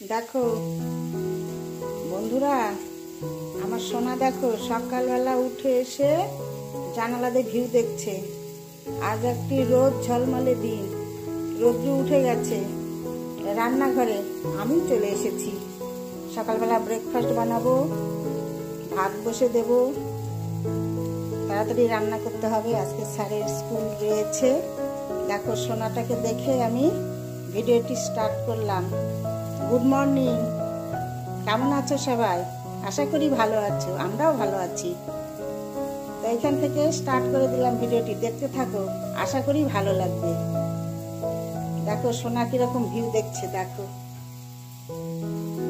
দেখো বন্ধুরা, আমার সোনা দেখো সকালবেলা উঠে এসে জানালা দিয়ে ভিউ দেখছে। আজ একটি রোদ ঝলমলে দিন, রোদ্র উঠে গেছে। রান্নাঘরে আমি চলে এসেছি। সকালবেলা ব্রেকফাস্ট বানাবো, ভাত বসে দেব। তাড়াতাড়ি রান্না করতে হবে, আজকে স্যারের স্কুল রয়েছে। দেখো সোনাটাকে দেখে আমি ভিডিওটি স্টার্ট করলাম। গুড মর্নিং, কেমন আছো সবাই? আশা করি ভালো আছো, আমরাও ভালো আছি। তো এখান থেকে স্টার্ট করে দিলাম ভিডিওটি, দেখতে থাকো, আশা করি ভালো লাগবে। দেখো সোনা কিরকম ভিউ দেখছে, দেখো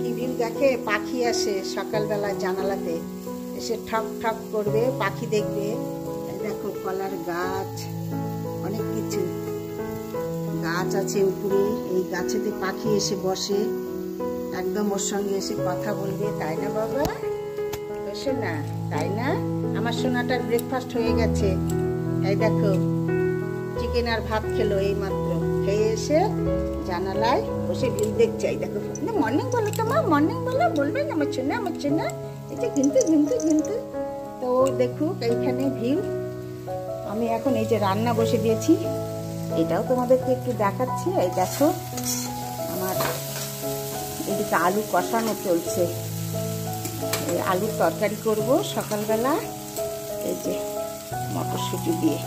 কি ভিউ দেখে। পাখি আসে সকালবেলা জানালাতে, এসে ঠক ঠক করবে, পাখি দেখবে। দেখো কলার গাছ, অনেক কিছু গাছ আছে উপরে। এই গাছেতে পাখি এসে বসে, একদম ওর সঙ্গে এসে কথা বলবে, তাই না বাবা? সোনা, তাই না? আমার সোনাটার ব্রেকফাস্ট হয়ে গেছে। এই দেখো চিকেন আর ভাত খেলো এই মাত্র, খেয়ে এসে জানালায় বসে ভিউ দেখছে। এই দেখো মর্নিং বলো তো মা, মর্নিং বলো, বলবে না আমার সোনা, আমার সোনা। এটা কিন্তু কিন্তু কিন্তু তো দেখুক এইখানে ভিউ। আমি এখন এই যে রান্না বসে দিয়েছি, এটাও তোমাদেরকে একটু দেখাচ্ছি। এই দেখো আমার এদিকে আলু কষানো চলছে। এই আলুর তরকারি করব সকালবেলা, এই যে মটরশুঁটি দিয়ে,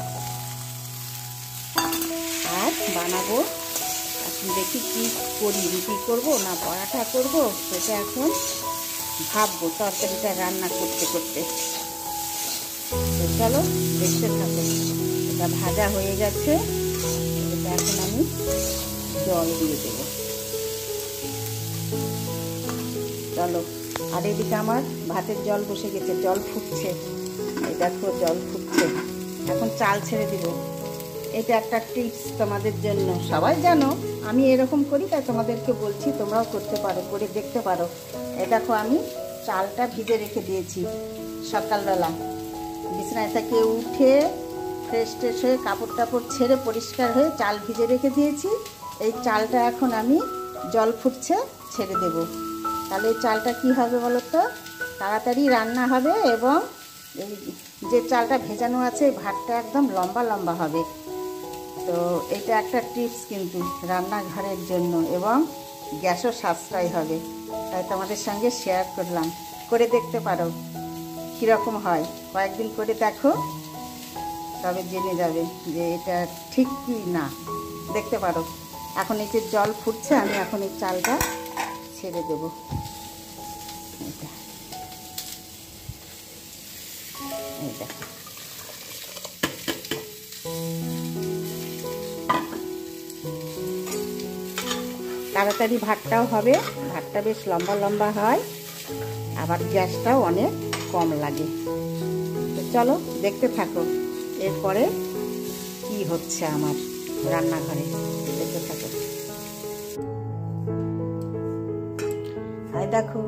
আর বানাবো এখন দেখি কি করি, রুটি করব না পরাঠা করব, সেটা এখন ভাববো তরকারিটা রান্না করতে করতে। তো চলো দেখতে থাকো। এটা ভাজা হয়ে গেছে, এটা এখন আমি জল দিয়ে দেব। চলো, আর এদিকে আমার ভাতের জল বসে গেছে, জল ফুটছে। এই দেখো জল ফুটছে, এখন চাল ছেড়ে দিব। এটা একটা টিপস তোমাদের জন্য, সবাই জানো আমি এরকম করি, তাই তোমাদেরকে বলছি, তোমরাও করতে পারো, করে দেখতে পারো। এই দেখো আমি চালটা ভিজে রেখে দিয়েছি সকালবেলা, বিছানায় থেকে উঠে ফ্রেশ ট্রেশ হয়ে কাপড় টাপড় ছেড়ে পরিষ্কার হয়ে চাল ভিজে রেখে দিয়েছি। এই চালটা এখন আমি জল ফুটছে ছেড়ে দেব। তাহলে এই চালটা কি হবে বলো তো, তাড়াতাড়ি রান্না হবে, এবং এই যে চালটা ভেজানো আছে ভাতটা একদম লম্বা লম্বা হবে। তো এটা একটা টিপস কিন্তু রান্নাঘরের জন্য, এবং গ্যাসও সাশ্রয় হবে, তাই তোমাদের সঙ্গে শেয়ার করলাম। করে দেখতে পারো কীরকম হয়, কয়েকদিন করে দেখো, তবে জেনে যাবে যে এটা ঠিক কি না। দেখতে পারো। এখন এই যে জল ফুটছে, আমি এখন এই চালটা ছেড়ে দেবো। এটা এটা তাড়াতাড়ি ভাতটাও হবে, ভাতটা বেশ লম্বা লম্বা হয়, আবার গ্যাসটাও অনেক কম লাগে। তো চলো দেখতে থাকো এরপরে কি হচ্ছে আমার রান্নাঘরে, দেখতে থাকো। এই দেখো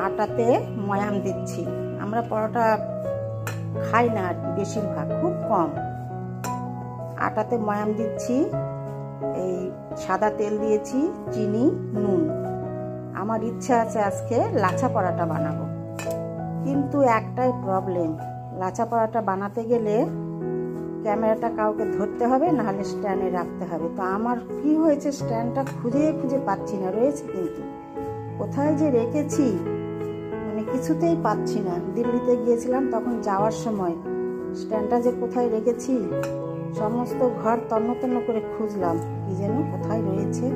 আটাতে ময়াম দিচ্ছি। আমরা পরোটা খাই না আর কি, বেশিরভাগ, খুব কম। আটাতে ময়াম দিচ্ছি, এই সাদা তেল দিয়েছি, চিনি, নুন। আমার ইচ্ছা আছে আজকে লাচা পরাটা বানাবো, কিন্তু একটাই প্রবলেম, লাচা পরাটা বানাতে গেলে ক্যামেরাটা কাউকে ধরতে হবে, নাহলে স্ট্যান্ডে রাখতে হবে। তো আমার কি হয়েছে, স্ট্যান্ডটা খুঁজে খুঁজে পাচ্ছি না, রয়েছে কিন্তু কোথায় যে রেখেছি, মানে কিছুতেই পাচ্ছি না। দিল্লিতে গিয়েছিলাম তখন যাওয়ার সময় স্ট্যান্ডটা যে কোথায় রেখেছি, সমস্ত ঘর তন্ন তন্ন করে খুঁজলাম, কি যেন কোথায় রয়েছে।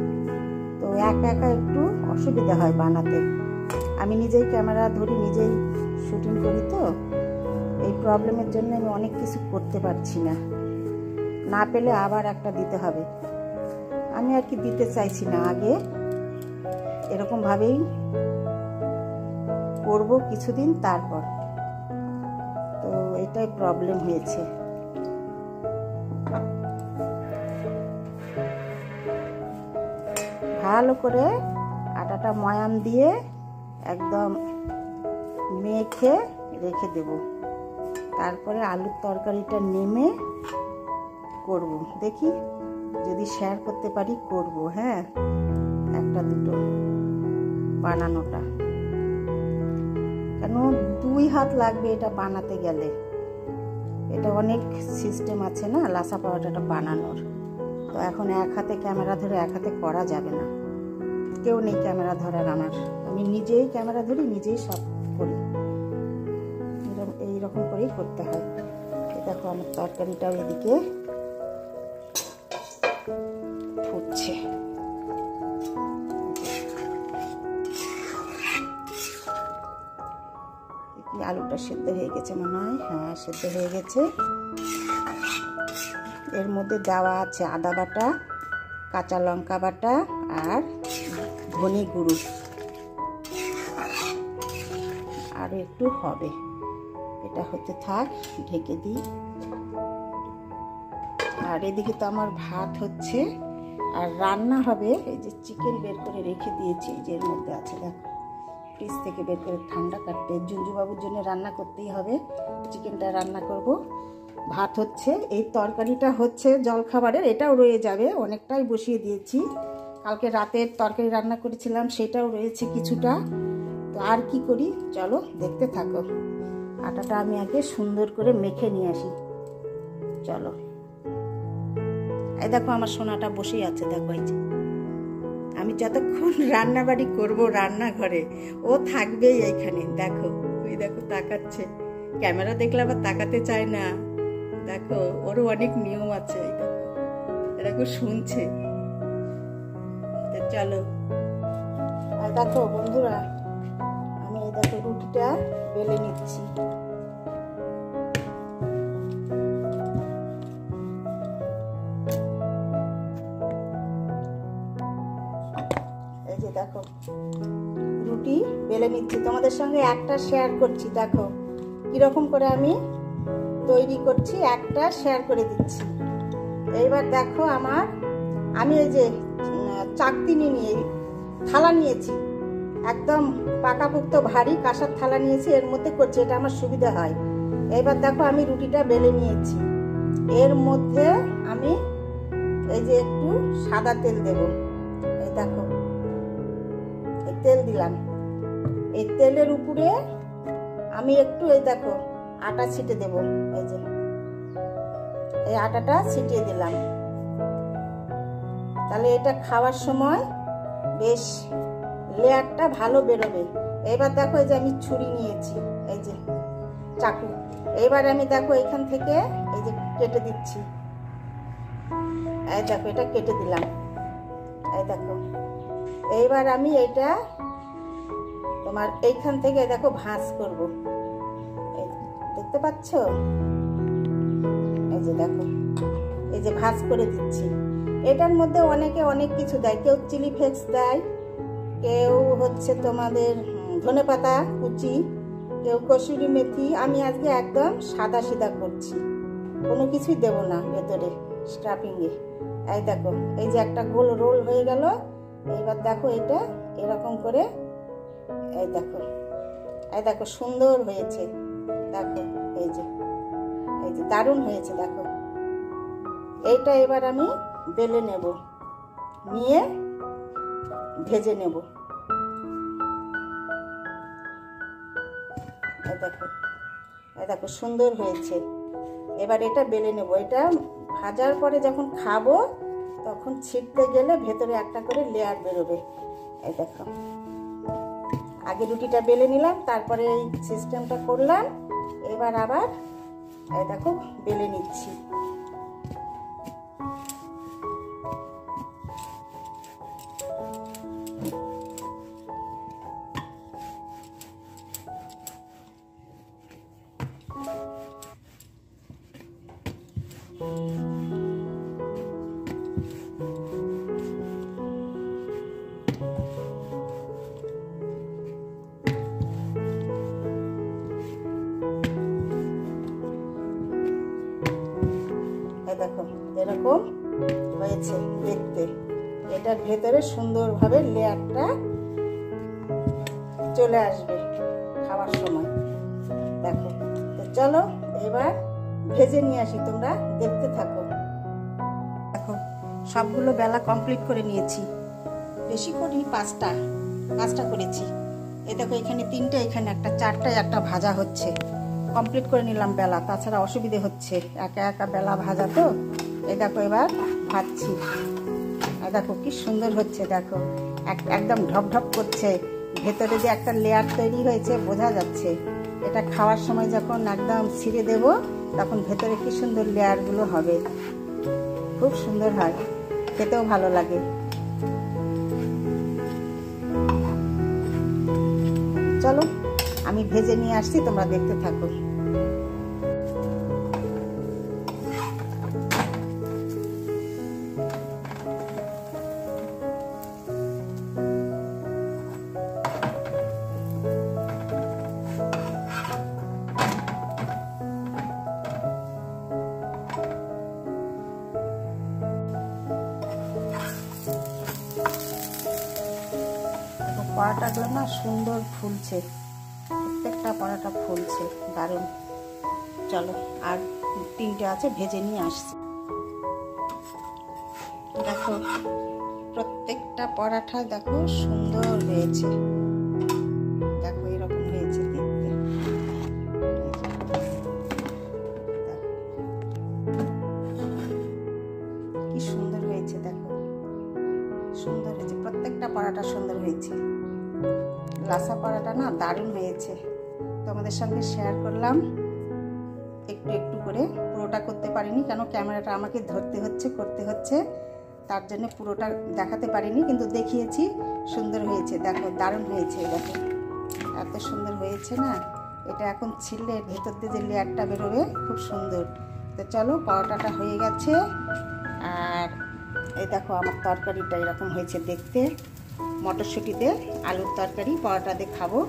তো একা একা একটু অসুবিধা হয় বানাতে। আমি নিজেই ক্যামেরা ধরি, নিজেই শুটিং করি, তো এই প্রবলেমের জন্য আমি অনেক কিছু করতে পারছি না। না পেলে আবার একটা দিতে হবে, আমি আর কি দিতে চাইছি না। আগে এরকমভাবেই করবো কিছুদিন, তারপর। তো এটাই প্রবলেম হয়েছে। ভালো করে আটাটা ময়াম দিয়ে একদম মেখে রেখে দেব, তারপরে আলুর তরকারিটা নেমে করব। দেখি যদি শেয়ার করতে পারি করব। হ্যাঁ, একটা একটা দুটো বানানোটা, কেন 2 হাত লাগবে এটা বানাতে গেলে। এটা অনেক সিস্টেম আছে না লাসা পরোটাটা বানানোর। তো এখন এক হাতে ক্যামেরা ধরে এক হাতে করা যাবে না, কেউ নেই ক্যামেরা ধরার আমার, আমি নিজেই ক্যামেরা ধরি, নিজেই সব করি। এইরকম করেই করতে হয়। দেখো আমার তরকারিটাও এদিকে ফুটছে। আলুটা সেদ্ধ হয়ে গেছে মনে হয়, হ্যাঁ সেদ্ধ হয়ে গেছে। এর মধ্যে দেওয়া আছে আদা বাটা, কাঁচা লঙ্কা বাটা আর ধনে গুঁড়ো, আর একটু হবে। এটা হতে থাক, ঢেকে দিই। আর এদিকে তো আমার ভাত হচ্ছে আর রান্না হবে। এই যে চিকেন বের করে রেখে দিয়েছি, এই যে এর মধ্যে আছে দেখো, ফ্রিজ থেকে বের করে ঠান্ডা কাটতে জুঞ্জুবাবুর জন্য রান্না করতেই হবে, চিকেনটা রান্না করব। ভাত হচ্ছে, এই তরকারিটা হচ্ছে জলখাবারের, এটাও রয়ে যাবে, অনেকটাই বসিয়ে দিয়েছি। কালকে রাতের তরকারি রান্না করেছিলাম সেটাও রয়েছে কিছুটা। তো আর কি করি চলো দেখতে থাকো। আটাটা আমি আগে সুন্দর করে মেখে নিয়ে আসি, চলো। এই দেখো আমার সোনাটা বসেই আছে, দেখো এই যে আমি যতক্ষণ রান্নাবাড়ি করব রান্নাঘরে ও থাকবেই এইখানে। দেখো ওই দেখো তাকাচ্ছে, ক্যামেরা দেখলে আবার তাকাতে চায় না। দেখো ওরও অনেক নিয়ম আছে, এই দেখো দেখো শুনছে। চলো আর দেখো বন্ধুরা, আমি এই দেখো রুটিটা বেলে নিচ্ছি। এই যে দেখো রুটি বেলে নিচ্ছি, তোমাদের সঙ্গে একটা শেয়ার করছি। দেখো কিরকম করে আমি তৈরি করছি, একটা শেয়ার করে দিচ্ছি। এইবার দেখো আমি এই যে চাকতি নিয়ে থালা নিয়েছি, একদম পাকাপোক্ত ভারী কাঁসার থালা নিয়েছি, এর মধ্যে করছি, এটা আমার সুবিধা হয়। এবার দেখো আমি রুটিটা বেলে নিয়েছি, এর মধ্যে আমি এই যে একটু সাদা তেল দেব। এই দেখো এই তেল দিলাম, এই তেলের উপরে আমি একটু এই দেখো আটা ছিটে দেব। এই যে এই আটাটা ছিটিয়ে দিলাম, তাহলে এটা খাওয়ার সময় বেশ লেয়ারটা ভালো বেরোবে। এবার দেখো এই যে আমি ছুরি নিয়েছি, এই যে চাকু, এবার আমি দেখো এখান থেকে এই যে কেটে দিচ্ছি। এই দেখো এটা কেটে দিলাম, এই দেখো। এইবার আমি এটা তোমার এইখান থেকে দেখো ভাঁজ করব, দেখতে পাচ্ছ? এই যে দেখো এই যে ভাঁজ করে দিচ্ছি। এটার মধ্যে অনেকে অনেক কিছু দেয়, কেউ চিলি ফ্লেক্স দেয়, কেউ হচ্ছে তোমাদের ধনেপাতা কুচি, কেউ কসুরি মেথি। আমি আজকে একদম সাদা সিধা করছি, কোনো কিছুই দেব না ভেতরে স্টাফিংয়ে। এই দেখো এই যে একটা গোল রোল হয়ে গেল। এইবার দেখো এটা এরকম করে, এই দেখো সুন্দর হয়েছে, দেখো এই যে দারুণ হয়েছে। দেখো এইটা এবার আমি বেলে নেব, নিয়ে ভেজে নেব। এই দেখো সুন্দর হয়েছে। এবার এটা বেলে নেব, এটা ভাজার পরে যখন খাবো তখন ছিটতে গেলে ভেতরে একটা করে লেয়ার বেরোবে। এই দেখো আগে রুটিটা বেলে নিলাম, তারপরে এই সিস্টেমটা করলাম। এবার আবার এই দেখো বেলে নিচ্ছি। দেখো এরকম হয়েছে দেখতে, এটার ভেতরে সুন্দরভাবে লেয়ারটা চলে আসবে খাওয়ার সময়। দেখো তো চলো এবার ভেজে নিয়ে আসি, তোমরা দেখতে থাকো। দেখো সবগুলো বেলা কমপ্লিট করে নিয়েছি। বেশি করি, পাঁচটা করেছি। এই দেখো এখানে 3টে, এখানে একটা, 4টায় একটা ভাজা হচ্ছে। কমপ্লিট করে নিলাম বেলা, তাছাড়া অসুবিধে হচ্ছে, একা একা বেলা ভাজা তো। এই দেখো এবার ভাজছি। আর দেখো কি সুন্দর হচ্ছে, দেখো একদম ঢপ ঢপ করছে। ভেতরে যে একটা লেয়ার তৈরি হয়েছে বোঝা যাচ্ছে। এটা খাওয়ার সময় যখন একদম ছিঁড়ে দেব, তখন ভেতরে কি সুন্দর লেয়ারগুলো হবে, খুব সুন্দর হয়, খেতেও ভালো লাগে। চলো আমি ভেজে নিয়ে আসছি, তোমরা দেখতে থাকো। পরোটাগুলো না সুন্দর ফুলছে, প্রত্যেকটা পরোটা ফুলছে, দারুণ। চলো আর 3টে আছে, ভেজে নিয়ে আসছি। দেখো প্রত্যেকটা পরোটা দেখো সুন্দর হয়েছে, দেখো এরকম হয়েছে দেখতে। কি সুন্দর হয়েছে, দেখো সুন্দর হয়েছে, প্রত্যেকটা পরোটা সুন্দর হয়েছে। লাসা পরোটা না দারুণ হয়েছে, তোমাদের সঙ্গে শেয়ার করলাম একটু একটু করে। পুরোটা করতে পারিনি, কেন ক্যামেরাটা আমাকে করতে হচ্ছে, তার জন্য পুরোটা দেখাতে পারিনি, কিন্তু দেখিয়েছি। সুন্দর হয়েছে, দেখো দারুণ হয়েছে। দেখো এত সুন্দর হয়েছে না, এটা এখন ছিলে ভেতর দিয়ে যে লেয়ারটা বেরোবে, খুব সুন্দর। তো চলো পরোটাটা হয়ে গেছে। আর এই দেখো আমার তরকারিটা এরকম হয়েছে দেখতে, মটরশুঁটি দিয়ে আলুর তরকারি, পরোটা দিয়ে খাবো,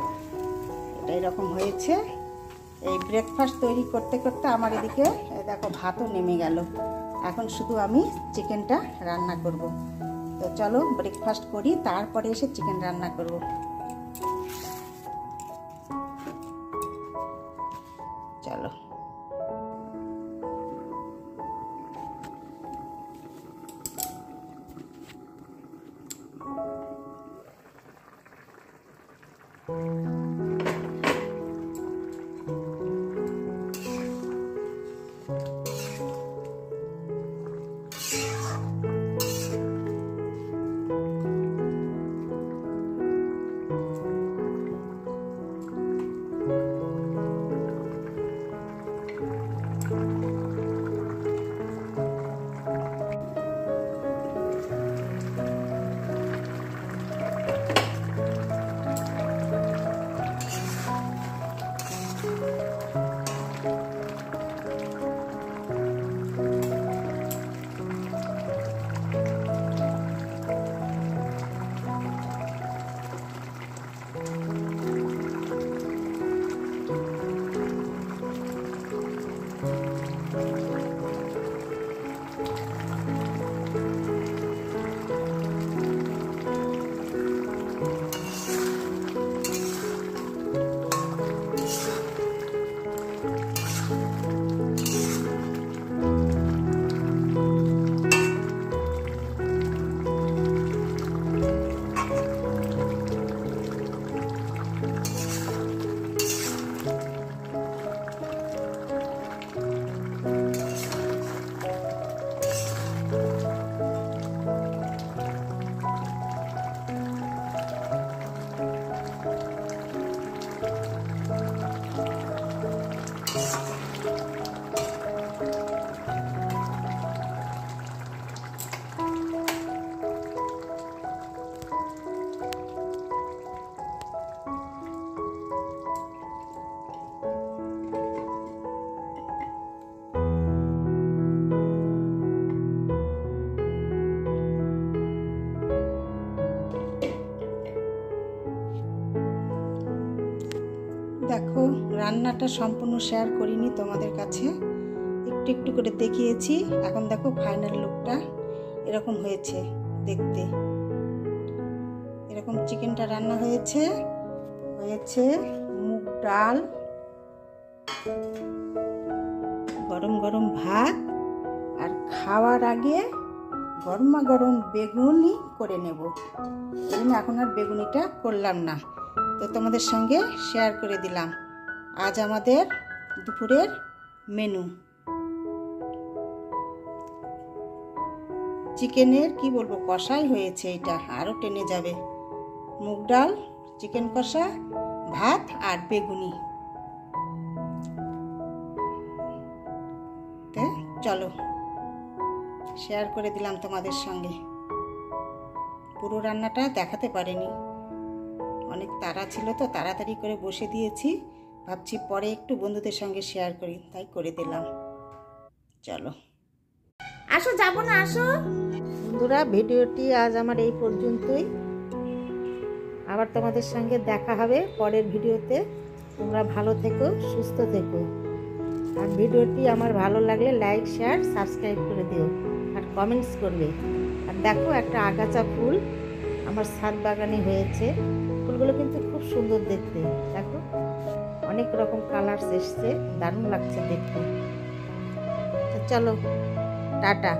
এটা এরকম হয়েছে। এই ব্রেকফাস্ট তৈরি করতে করতে আমার এদিকে দেখো ভাতও নেমে গেল। এখন শুধু আমি চিকেনটা রান্না করব। তো চলো ব্রেকফাস্ট করি, তারপরে এসে চিকেন রান্না করব। চলো দেখো রান্নাটা সম্পূর্ণ শেয়ার করিনি তোমাদের কাছে, একটু একটু করে দেখিয়েছি। এখন দেখো ফাইনাল লুকটা এরকম হয়েছে দেখতে। এরকম চিকেনটা রান্না হয়েছে, মুগ ডাল, গরম গরম ভাত, আর খাওয়ার আগে গরমা গরম বেগুনি করে নেব। এই এখন আর বেগুনিটা করলাম না, তো তোমাদের সঙ্গে শেয়ার করে দিলাম। আজ আমাদের দুপুরের মেনু চিকেনের কি বলবো, কষাই হয়েছে, এটা আরও টেনে যাবে। মুগ ডাল, চিকেন কষা, ভাত আর বেগুনি। চলো শেয়ার করে দিলাম তোমাদের সঙ্গে। পুরো রান্নাটা দেখাতে পারিনি, অনেক তাড়া ছিল তো তাড়াতাড়ি করে বসে দিয়েছি, ভাবছি পরে একটু বন্ধুদের সঙ্গে শেয়ার করি, তাই করে দিলাম। চলো আসো, যাবো না, আসো বন্ধুরা। ভিডিওটি আজ আমার এই পর্যন্তই, আবার তোমাদের সঙ্গে দেখা হবে পরের ভিডিওতে। তোমরা ভালো থেকো, সুস্থ থেকো, আর ভিডিওটি আমার ভালো লাগলে লাইক, শেয়ার, সাবস্ক্রাইব করে দিও আর কমেন্টস করবে। আর দেখো, একটা আগাছা ফুল আমার ছাদ বাগানে হয়েছে, ফুলগুলো কিন্তু খুব সুন্দর দেখতে। দেখো অনেক রকম কালার্স এসছে, দারুণ লাগছে দেখতে। চলো টাটা।